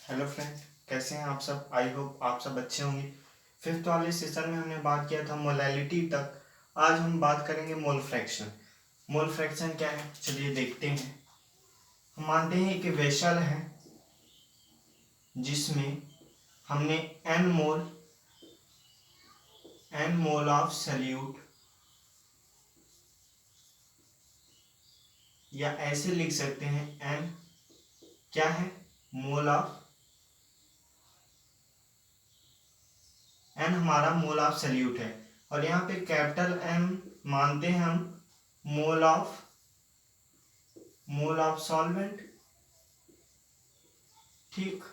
Hello friend, कैसे हैं आप सब। आई होप आप सब अच्छे होंगे। फिफ्थ वाले सेशन में हमने बात किया था मोलैलिटी तक। आज हम बात करेंगे मोल फ्रैक्शन। मोल फ्रैक्शन क्या है, चलिए देखते हैं। हम मानते हैं कि वेसल है जिसमें हमने एन मोल ऑफ सल्यूट, या ऐसे लिख सकते हैं एन क्या है, मोल ऑफ एन हमारा मोल ऑफ सल्यूट है। और यहाँ पे कैपिटल एम मानते हैं हम मोल ऑफ सॉल्वेंट। ठीक,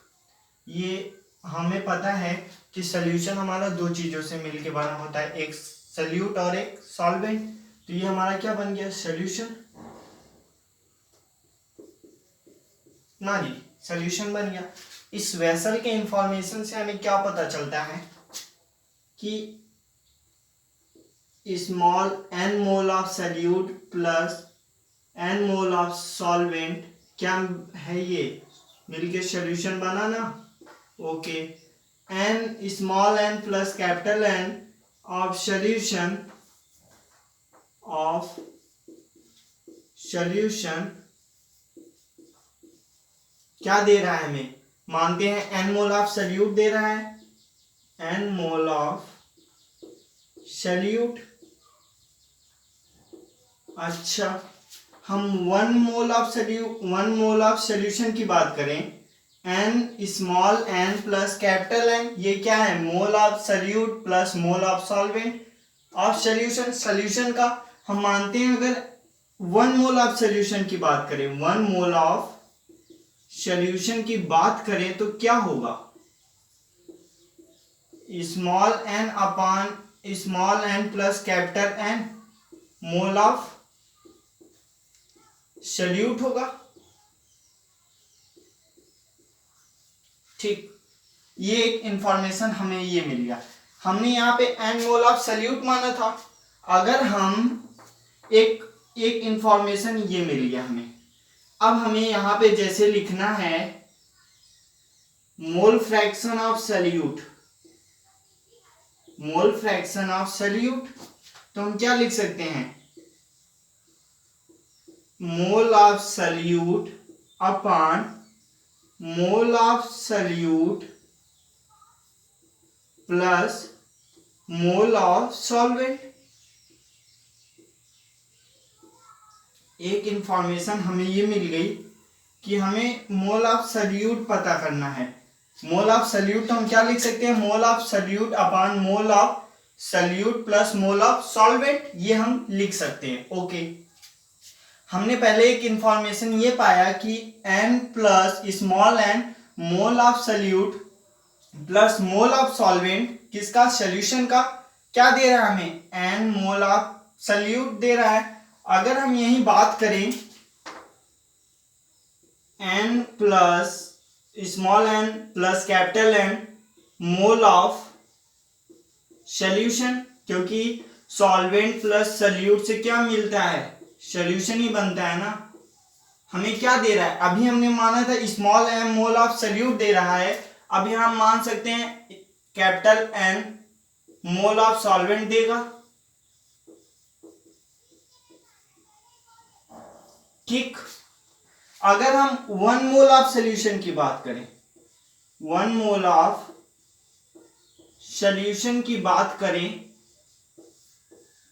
ये हमें पता है कि सॉल्यूशन हमारा दो चीजों से मिलके बना होता है, एक सल्यूट और एक सॉल्वेंट। तो ये हमारा क्या बन गया, सॉल्यूशन ना जी, सॉल्यूशन बन गया। इस वेसल के इंफॉर्मेशन से हमें क्या पता चलता है कि small n mole of solute plus n mole of solvent क्या है, ये मिलके सॉल्यूशन बना ना। Okay, n small N plus capital n of solution क्या दे रहा है हमें, मानते हैं एन मोल ऑफ सल्यूट दे रहा है, एन मोल ऑफ सल्यूट। अच्छा, हम वन मोल ऑफ सॉल्यूशन की बात करें, n small N plus capital n, ये क्या है, mole of solute plus mole of solvent of solution का हम मानते हैं। अगर वन मोल ऑफ सॉल्यूशन की बात करें, वन मोल ऑफ सॉल्यूशन की बात करें तो क्या होगा, small n upon small N plus capital N mole of solute होगा। ठीक, ये एक इंफॉर्मेशन हमें ये मिल गया। हमने यहाँ पे एन मोल ऑफ सल्यूट माना था। अगर हम एक इंफॉर्मेशन ये मिल गया हमें, अब हमें यहाँ पे जैसे लिखना है मोल फ्रैक्शन ऑफ सल्यूट, तो हम क्या लिख सकते हैं, मोल of salute upon mole of solute plus mole of solvent. एक इंफॉर्मेशन हमें ये मिल गई कि हमें मोल ऑफ सल्यूट पता करना है। मोल ऑफ सल्यूट तो हम क्या लिख सकते हैं, मोल of salute upon mole of solute plus mole of solvent, ये हम लिख सकते हैं। ओके, हमने पहले एक इंफॉर्मेशन ये पाया कि n plus small n mole of solute plus mole of solvent किसका, सॉल्यूशन का, क्या दे रहा है हमें, n मोल ऑफ सल्यूट दे रहा है। अगर हम यही बात करें n plus small N plus capital N mole of solution, क्योंकि सॉल्वेंट प्लस सल्यूट से क्या मिलता है, सॉल्यूशन ही बनता है ना। हमें क्या दे रहा है, अभी हमने माना था small M mole of solute दे रहा है, अभी हम मान सकते हैं capital N mole of solvent देगा। ठीक, अगर हम वन मोल ऑफ सॉल्यूशन की बात करें, वन मोल ऑफ सॉल्यूशन की बात करें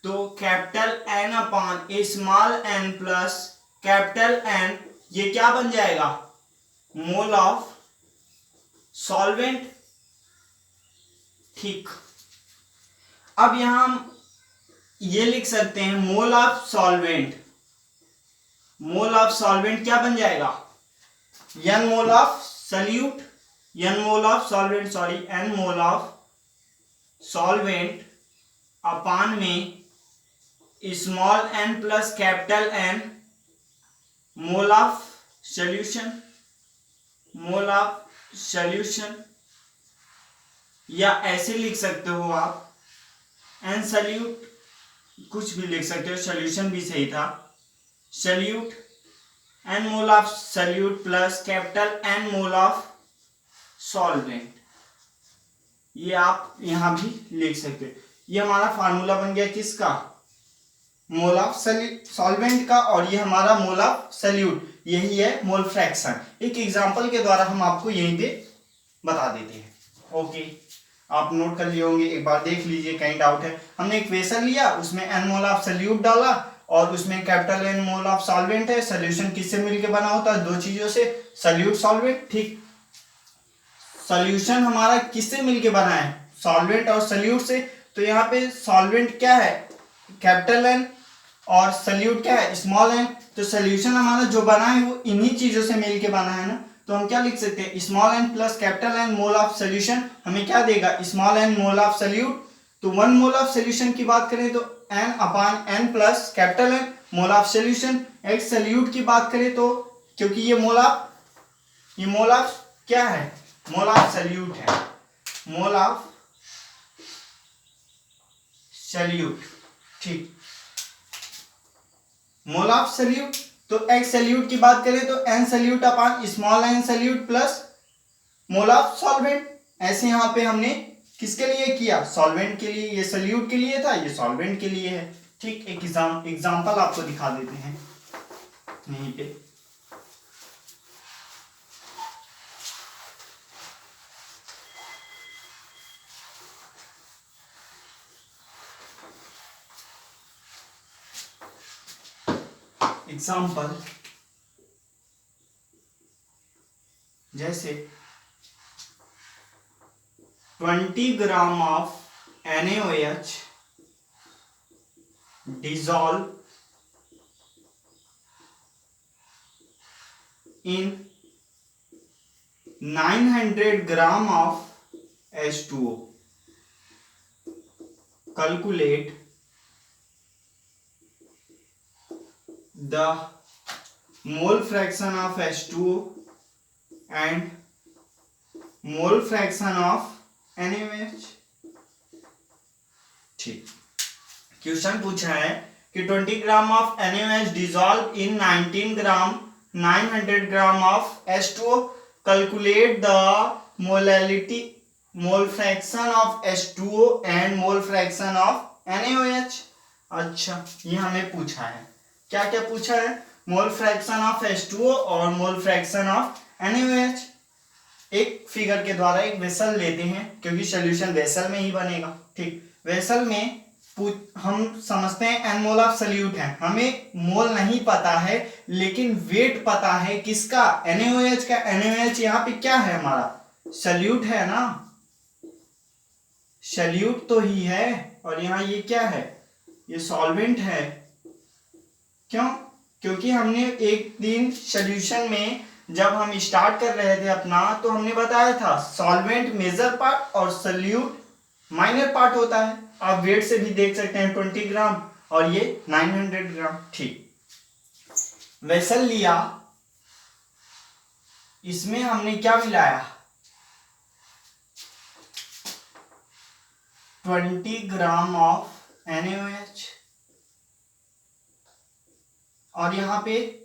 तो capital n upon small N plus capital n, ये क्या बन जाएगा, मोल ऑफ सॉल्वेंट। ठीक, अब यहां हम ये लिख सकते हैं मोल ऑफ सॉल्वेंट क्या बन जाएगा, N mole of solute, N mole of solvent upon में small N plus capital N mole of solution, या ऐसे लिख सकते हो आप एन सल्यूट, कुछ भी लिख सकते हो, सॉल्यूशन भी सही था, solute N mole of solute plus capital N mole of solvent, ये आप यहां भी लिख सकते हैं। ये हमारा फार्मूला बन गया किसका, मोल ऑफ सॉल्वेंट का, और ये हमारा मोल ऑफ सल्यूट, यही है मोल फ्रैक्शन। एक एग्जांपल के द्वारा हम आपको यहीं पे बता देते हैं। ओके, आप नोट कर लिए होंगे, एक बार देख लीजिए, कहीं डाउट है। हमने एक वेसल लिया, उसमें n मोल ऑफ सल्यूट डाला और उसमें capital N mole of solvent है। सोल्यूशन किससे मिलके बना होता है, दो चीजों से, सल्यूट सॉल्वेंट। ठीक, सॉल्यूशन हमारा किससे मिलके बना है, सॉल्वेंट और सल्यूट से। तो यहाँ पे सॉल्वेंट क्या है, कैपिटल N, और सल्यूट क्या है, स्मॉल n। तो सॉल्यूशन हमारा जो बना है वो इन्हीं चीजों से मिलके बना है ना। तो हम क्या लिख सकते हैं, small n plus capital N mole of solution हमें क्या देगा, small n mole of solute. तो 1 मोल ऑफ सॉल्यूशन की बात करें तो n upon n plus capital N mole of solution. एक सल्यूट की बात करें तो, क्योंकि ये मोल ऑफ क्या है, मोल ऑफ सल्यूट है, मोल ऑफ सल्यूट। ठीक, मोल ऑफ सल्यूट। तो x सल्यूट की बात करें तो n solute upon small n solute plus mole of solvent. ऐसे यहां पे हमने किसके लिए किया, सॉल्वेंट के लिए, ये सल्यूट के लिए था, ये सॉल्वेंट के लिए है। ठीक, एक एग्जांपल आपको दिखा देते हैं यहीं पे। एग्जाम्पल जैसे 20 gram of NaOH dissolve in 900 gram of H2O। Calculate the mole fraction of H2O and mole fraction of NaOH। ठीक, क्वेश्चन पूछा है कि 20 gram of NaOH dissolve in 900 gram of H2O, calculate the molality mole fraction of H2O and mole fraction of NaOH। अच्छा, ये हमें पूछा है, क्या क्या पूछा है, मोल फ्रैक्शन ऑफ H2O और मोल फ्रैक्शन ऑफ NaOH। एक फिगर के द्वारा एक वेसल लेते हैं, क्योंकि सॉल्यूशन वेसल में ही बनेगा। ठीक, वेसल में हम समझते हैं n मोल ऑफ सल्यूट है, हमें मोल नहीं पता है लेकिन वेट पता है किसका, NaOH का। NaOH यहाँ पे क्या है, हमारा सल्यूट है ना, सल्यूट तो ही है, और यहाँ ये क्या है, ये सॉल्वेंट है। क्यों, क्योंकि हमने एक दिन सॉल्यूशन में जब हम स्टार्ट कर रहे थे अपना, तो हमने बताया था सॉल्वेंट मेजर पार्ट और सल्यूट माइनर पार्ट होता है। आप वेट से भी देख सकते हैं, 20 ग्राम और ये 900 ग्राम। ठीक, वेसल लिया, इसमें हमने क्या मिलाया, 20 ग्राम ऑफ NaOH, और यहां पे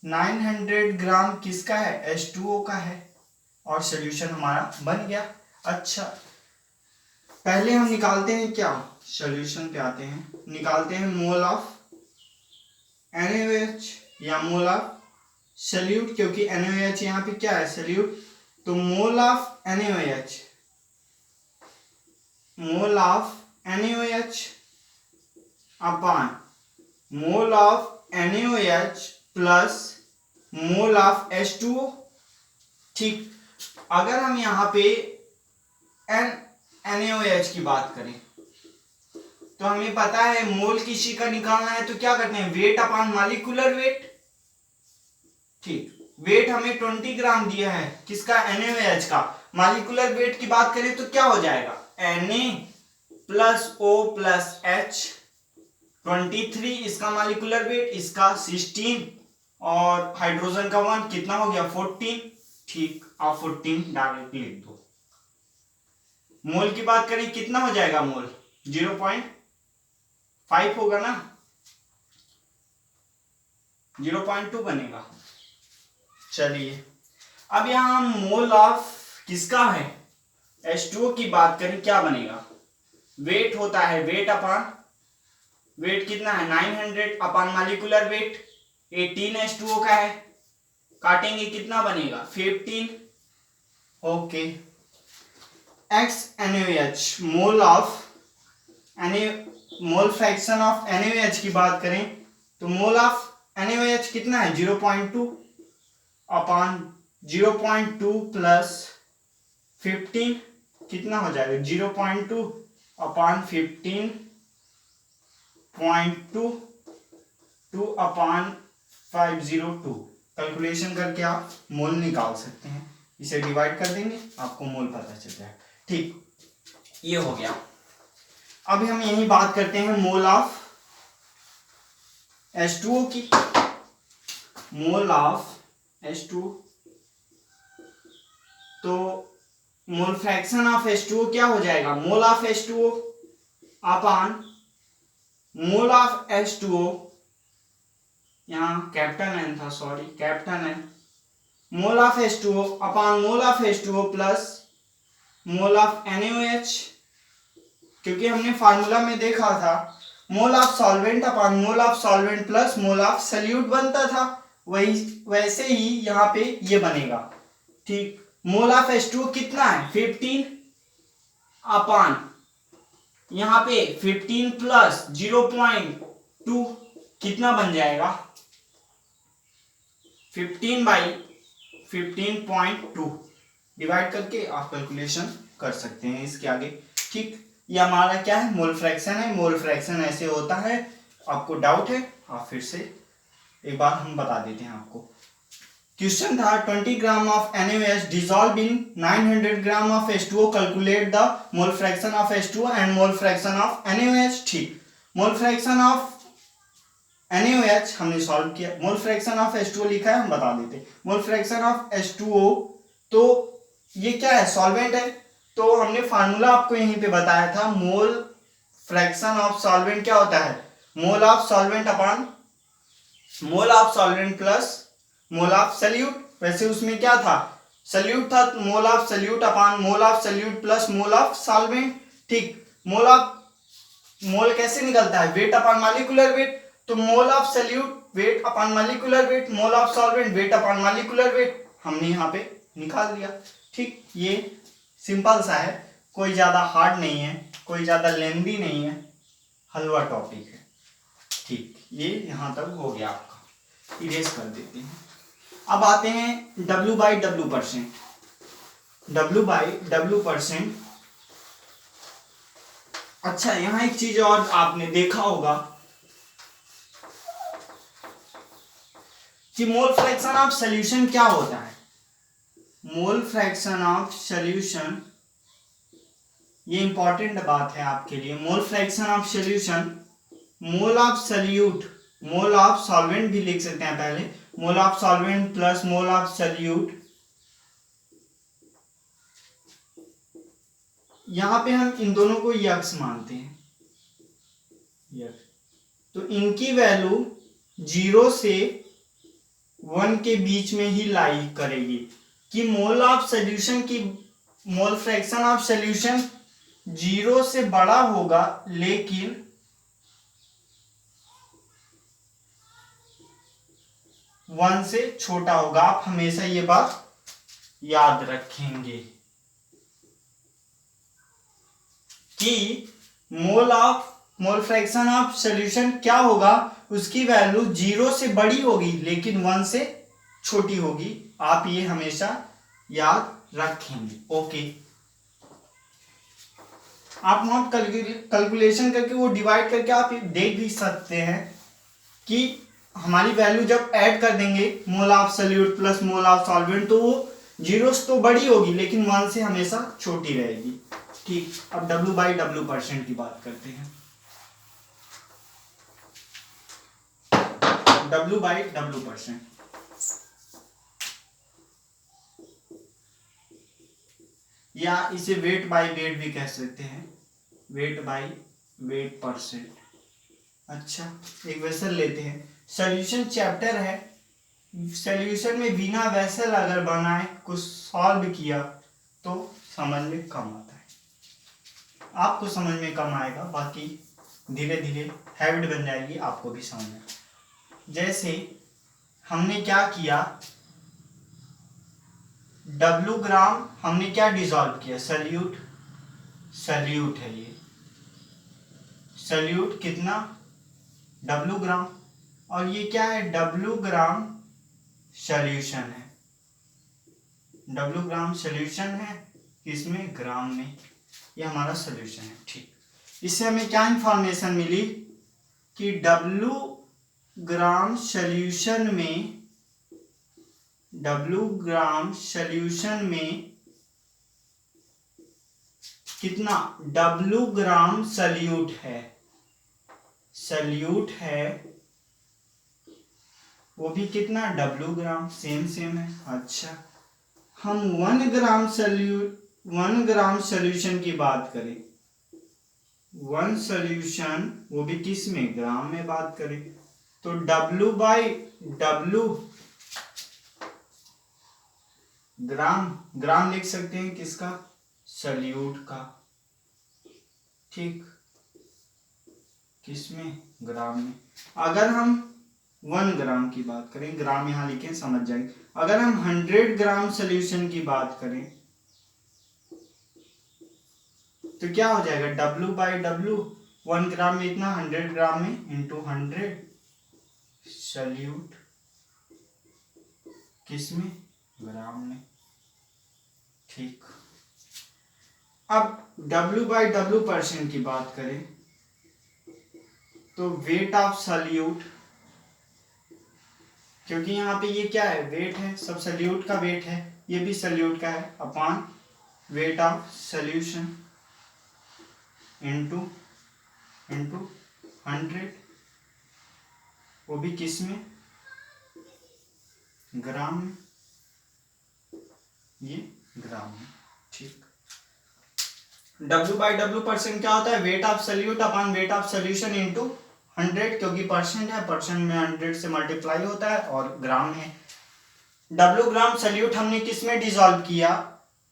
900 ग्राम किसका है, H2O का है, और सॉल्यूशन हमारा बन गया। अच्छा, पहले हम निकालते हैं क्या, सॉल्यूशन पे आते हैं, निकालते हैं मोल ऑफ NaOH या मोल ऑफ सल्यूट, क्योंकि NaOH यहाँ पे क्या है, सल्यूट। तो mole of NaOH upon mole of NaOH plus mole of H2O। ठीक, अगर हम यहाँ पे NaOH की बात करें तो हमें पता है मोल किसी का निकालना है तो क्या करते हैं, वेट अपान मॉलिक्यूलर वेट। ठीक, वेट हमें 20 ग्राम दिया है किसका, NaOH का। मॉलिक्यूलर वेट की बात करें तो क्या हो जाएगा, Na plus O plus H, 23 इसका मॉलिक्यूलर वेट, इसका 16, और हाइड्रोजन का 1 कितना हो गया, 14। ठीक, आप 14 डायरेक्ट लिख दो। मोल की बात करें कितना हो जाएगा, मोल 0.5 होगा ना, 0.2 बनेगा। चलिए, अब यहां हम मोल ऑफ किसका है, H2O की बात करें क्या बनेगा, वेट होता है, वेट अपान वेट कितना है 900 अपान मॉलिक्यूलर वेट 18 H2O का है, काटेंगे कितना बनेगा 15। Okay, x NaOH mole fraction of NaOH की बात करें तो मोल ऑफ NaOH कितना है 0.2 अपान 0.2 प्लस 15 कितना हो जाएगा 0.2 अपान 15.2 अपान 502। कैलकुलेशन करके आप मोल निकाल सकते हैं, इसे डिवाइड कर देंगे आपको मोल पता चल जाएगा। ठीक, ये हो गया। अभी हम यही बात करते हैं मोल ऑफ H2O की। मोल ऑफ H2O, तो मोल फ्रैक्शन ऑफ H2O क्या हो जाएगा, mole of H2O upon mole of H2O, यहाँ कैपिटल N था, sorry capital N, mole of H2O upon mole of H2O plus mole of NaOH, क्योंकि हमने formula में देखा था मोल of solvent upon mole of solvent plus mole of salute बनता था, वही वैसे ही यहाँ पे ये बनेगा। ठीक, मोल ऑफ H2O कितना है 15 अपान यहाँ पे 15 प्लस 0.2 कितना बन जाएगा 15/15.2 डिवाइड करके आप कैलकुलेशन कर सकते हैं इसके आगे। ठीक, ये हमारा क्या है मोल फ्रैक्शन है। मोल फ्रैक्शन ऐसे होता है, आपको डाउट है आप फिर से एक बार हम बता देते हैं आपको। क्वेश्चन था 20 gram of NaOH dissolved in 900 gram of H2O, calculate the mole fraction of H2O and mole fraction of NaOH। ठीक, मोल फ्रैक्शन ऑफ NaOH हमने सॉल्व किया, मोल फ्रैक्शन ऑफ H2O लिखा है हम बता देते। मोल फ्रैक्शन ऑफ H2O, तो ये क्या है सॉल्वेंट है, तो हमने फार्मूला आपको यहीं पे बताया था, मोल फ्रैक्शन ऑफ सॉल्वेंट क्या होता है mole of solvent upon mole of solvent plus mole of salute. वैसे उसमें क्या था सल्यूट था, मोल of salute upon mole of solute plus mole of solvent. ठीक, मोल कैसे निकलता है वेट अपान मॉलिक्यूलर वेट, तो mole of solute weight upon molecular weight, mole of solvent weight upon molecular weight, हमने यहाँ पे निकाल लिया। ठीक, ये सिंपल सा है, कोई ज्यादा हार्ड नहीं है, कोई ज्यादा लेंदी नहीं है, हलवा टॉपिक है। ठीक, ये यहां तक हो गया आपका, इरेज कर देते हैं। अब आते हैं W/W%। W/W%, अच्छा यहाँ एक चीज और आपने देखा होगा कि मोल फ्रैक्शन ऑफ सॉल्यूशन क्या होता है। मोल फ्रैक्शन ऑफ सॉल्यूशन, ये इंपॉर्टेंट बात है आपके लिए। Mole fraction of solution, mole of salute, mole of solvent भी लिख सकते हैं पहले, मोल of solvent plus mole of salute. यहां पे हम इन दोनों को यक्स मानते हैं, यक्स, तो इनकी वैल्यू 0 से 1 के बीच में ही लाई करेगी कि मोल ऑफ सॉल्यूशन की मोल फ्रैक्शन ऑफ सॉल्यूशन 0 से बड़ा होगा लेकिन 1 से छोटा होगा। आप हमेशा ये बात याद रखेंगे कि मोल फ्रैक्शन ऑफ सॉल्यूशन क्या होगा, उसकी वैल्यू 0 से बड़ी होगी लेकिन 1 से छोटी होगी। आप ये हमेशा याद रखेंगे। ओके, आप वहां कैलकुलेशन करके वो डिवाइड करके आप देख भी सकते हैं कि हमारी वैल्यू जब ऐड कर देंगे मोल of solute plus mole of solvent, तो वो 0 तो बड़ी होगी लेकिन 1 से हमेशा छोटी रहेगी। ठीक, अब W/W% की बात करते हैं। W/W%, या इसे वेट बाय वेट भी कह सकते हैं, वेट बाय वेट परसेंट। अच्छा, एक वेसल लेते हैं, सॉल्यूशन चैप्टर है, सॉल्यूशन में बिना वेसल अगर बनाए कुछ सॉल्व किया तो समझ में कम आता है। आपको समझ में कम आएगा, बाकी धीरे धीरे हैबिट बन जाएगी, आपको भी समझ में। जैसे हमने क्या किया, W ग्राम हमने क्या डिसॉल्व किया, सल्यूट है ये, सल्यूट कितना, W ग्राम, और ये क्या है, W ग्राम सॉल्यूशन है, W ग्राम सॉल्यूशन है, इसमें ग्राम में, ये हमारा सॉल्यूशन है। ठीक, इससे हमें क्या इंफॉर्मेशन मिली कि W ग्राम सॉल्यूशन में, W ग्राम सॉल्यूशन में कितना, W ग्राम सल्यूट है, वो भी कितना, W ग्राम, सेम है। अच्छा, हम 1 ग्राम सॉल्यूशन की बात करें, 1 सॉल्यूशन, वो भी किस में, ग्राम में बात करें, तो W ग्राम लिख सकते हैं, किसका, सल्यूट का। ठीक, किसमें, ग्राम में। अगर हम 1 ग्राम की बात करें, ग्राम यहां लिखें, समझ जाएंगे। अगर हम 100 ग्राम सॉल्यूशन की बात करें तो क्या हो जाएगा, W/W, 1 ग्राम में इतना, 100 ग्राम में इंटू 100 सल्यूट, किसमें, ग्राम में। ठीक, अब W/W% की बात करें तो वेट ऑफ सल्यूट, क्योंकि यहाँ पे ये क्या है, वेट है, सब सल्यूट का वेट है, ये भी सल्यूट का है, upon weight of solution into 100, वो भी किस में, ग्राम में, ये ग्राम में। ठीक, W/W% क्या होता है, weight of solute upon weight of solution into 100, क्योंकि परसेंट है, परसेंट में 100 से मल्टीप्लाई होता है, और ग्राम है। W ग्राम सल्यूट हमने किस में डिसॉल्व किया,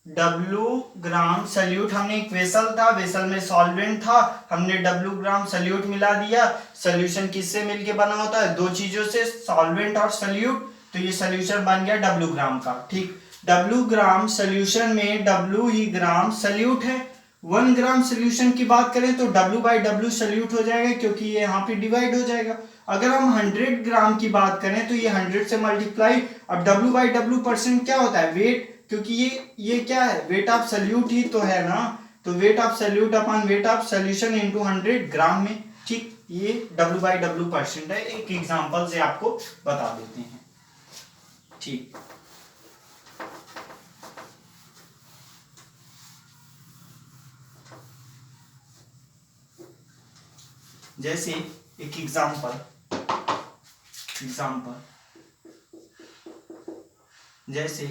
W ग्राम सल्यूट, हमने एक वेसल था, वेसल में सॉल्वेंट था, हमने W ग्राम सल्यूट मिला दिया। सॉल्यूशन किससे मिलके बना होता है, 2 चीजों से, सॉल्वेंट और सल्यूट, तो ये सॉल्यूशन बन गया W ग्राम का। ठीक, W ग्राम सॉल्यूशन में W ही ग्राम सल्यूट है। 1 ग्राम सॉल्यूशन की बात करें तो W/W सल्यूट हो जाएगा, क्योंकि ये यहाँ पे डिवाइड हो जाएगा। अगर हम 100 ग्राम की बात करें तो ये 100 से मल्टीप्लाई, अब W/W% क्या होता है, वेट, क्योंकि ये क्या है, वेट ऑफ सल्यूट ही तो है ना, तो weight of solute upon weight of solution into 100 ग्राम में। ठीक, ये W/W% है, एक एग्जांपल से आपको बता देते हैं। ठीक, जैसे एक एग्जांपल जैसे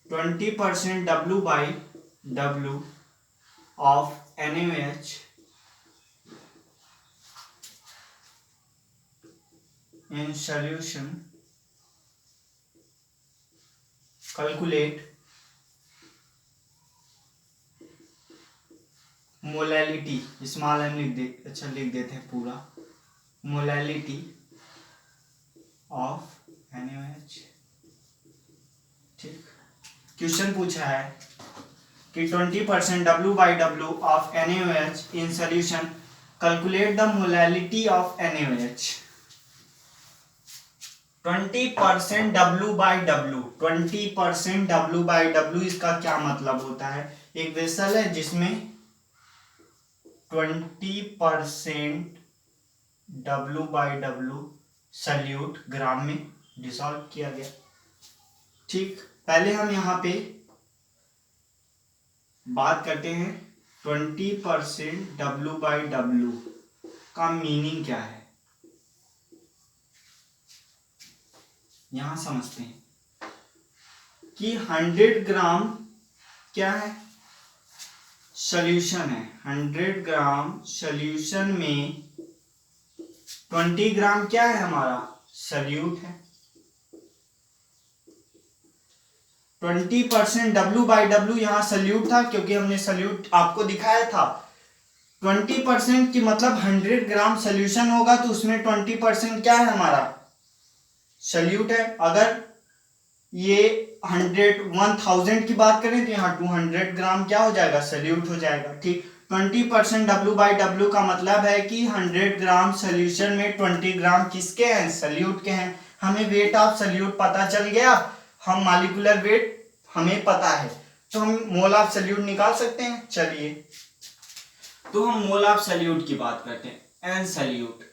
20% W/W of NaOH in solution, calculate molality, small m लिख देते हैं पूरा, मोलैलिटी ऑफ NaOH। ठीक, क्वेश्चन पूछा है कि 20% W/W of NaOH in solution, calculate the molality of NaOH। 20% W/W, 20% W/W, इसका क्या मतलब होता है, एक वेसल है जिसमें 20% W/W सल्यूट ग्राम में डिसॉल्व किया गया। ठीक, पहले हम यहां पे बात करते हैं 20% W/W का मीनिंग क्या है, यहां समझते हैं कि 100 ग्राम क्या है, सॉल्यूशन है, 100 ग्राम सॉल्यूशन में 20 ग्राम क्या है, हमारा सल्यूट है। 20% W/W यहाँ सल्यूट था, क्योंकि हमने सल्यूट आपको दिखाया था। 20% की मतलब 100 ग्राम सोल्यूशन होगा तो उसमें 20% क्या है हमारा सल्यूट है। अगर ये 1000 की बात करें तो यहाँ 200 ग्राम क्या हो जाएगा सल्यूट हो जाएगा। ठीक, 20% W/W का मतलब है कि 100 ग्राम सोल्यूशन में 20 ग्राम किसके हैं सल्यूट के हैं। हमें वेट ऑफ सल्यूट पता चल गया, हम मॉलिक्यूलर वेट हमें पता है, तो हम मोल ऑफ सल्यूट निकाल सकते हैं। चलिए तो हम मोल ऑफ सल्यूट की बात करते हैं। एन सल्यूट,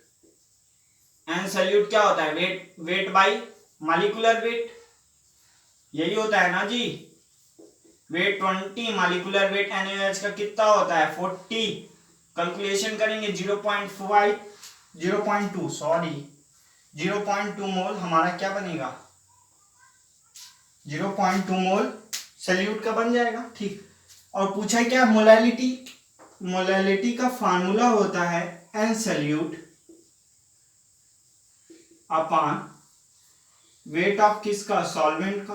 एन सल्यूट क्या होता है, वेट बाई मॉलिक्यूलर वेट, यही होता है ना जी। वेट 20, मॉलिक्यूलर वेट NaOH का कितना होता है 40, कैलकुलेशन करेंगे 0.2 मोल हमारा क्या बनेगा 0.2 मोल सल्यूट का बन जाएगा। ठीक, और पूछा क्या मोलैलिटी, मोलैलिटी का फार्मूला होता है n solute upon weight of किसका सॉल्वेंट का,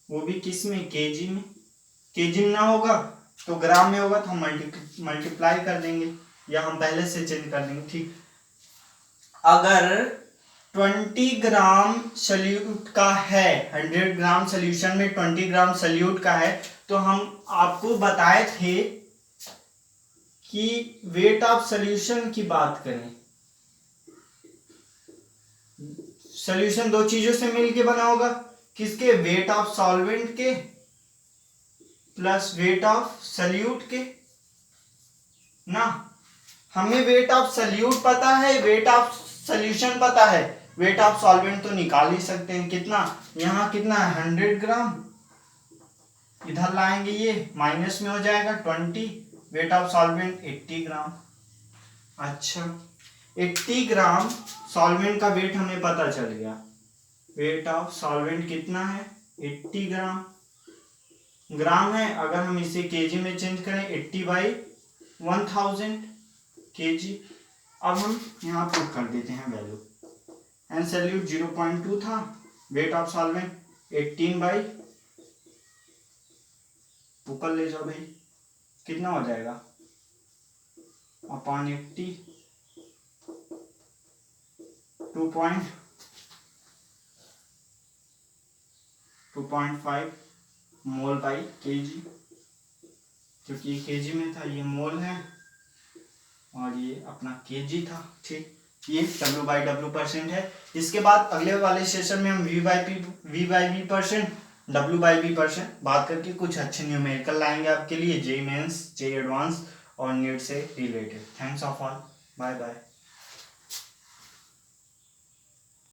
वो भी किस में केजी में। केजी में ना होगा तो ग्राम में होगा तो हम मल्टीप्लाई कर देंगे या हम पहले से चेंज कर देंगे। ठीक, अगर 20 ग्राम सल्यूट का है, 100 ग्राम सोल्यूशन में 20 ग्राम सल्यूट का है, तो हम आपको बताए थे कि वेट ऑफ सॉल्यूशन की बात करें, सॉल्यूशन दो चीजों से मिलके बना होगा, किसके वेट ऑफ सॉल्वेंट के प्लस वेट ऑफ सल्यूट के ना। हमें वेट ऑफ सल्यूट पता है, वेट ऑफ सॉल्यूशन पता है, वेट ऑफ सॉल्वेंट तो निकाल ही सकते हैं। कितना यहाँ कितना है 100 ग्राम, इधर लाएंगे ये माइनस में हो जाएगा 20, वेट ऑफ सॉल्वेंट 80 ग्राम। अच्छा 80 ग्राम सॉल्वेंट का वेट हमें पता चल गया, वेट ऑफ सॉल्वेंट कितना है 80 ग्राम है। अगर हम इसे केजी में चेंज करें 80/1000 केजी। अब हम यहाँ पुट कर देते हैं वैल्यू, एन सल्यूट 0.2 था, वेट ऑफ सॉल्वेंट 18 ऊपर ले जाओ भाई, कितना हो जाएगा अपॉन 80, 2.5 मोल बाई केजी, क्योंकि ये केजी में था, ये मोल है और ये अपना केजी था। ठीक, ये W/W% है। इसके बाद अगले वाले सेशन में हम V/V% W/V% बात करके कुछ अच्छे न्यूमेरिकल लाएंगे आपके लिए, जेईई मेंस, जेईई एडवांस और नीट से related. Thanks of all, bye bye.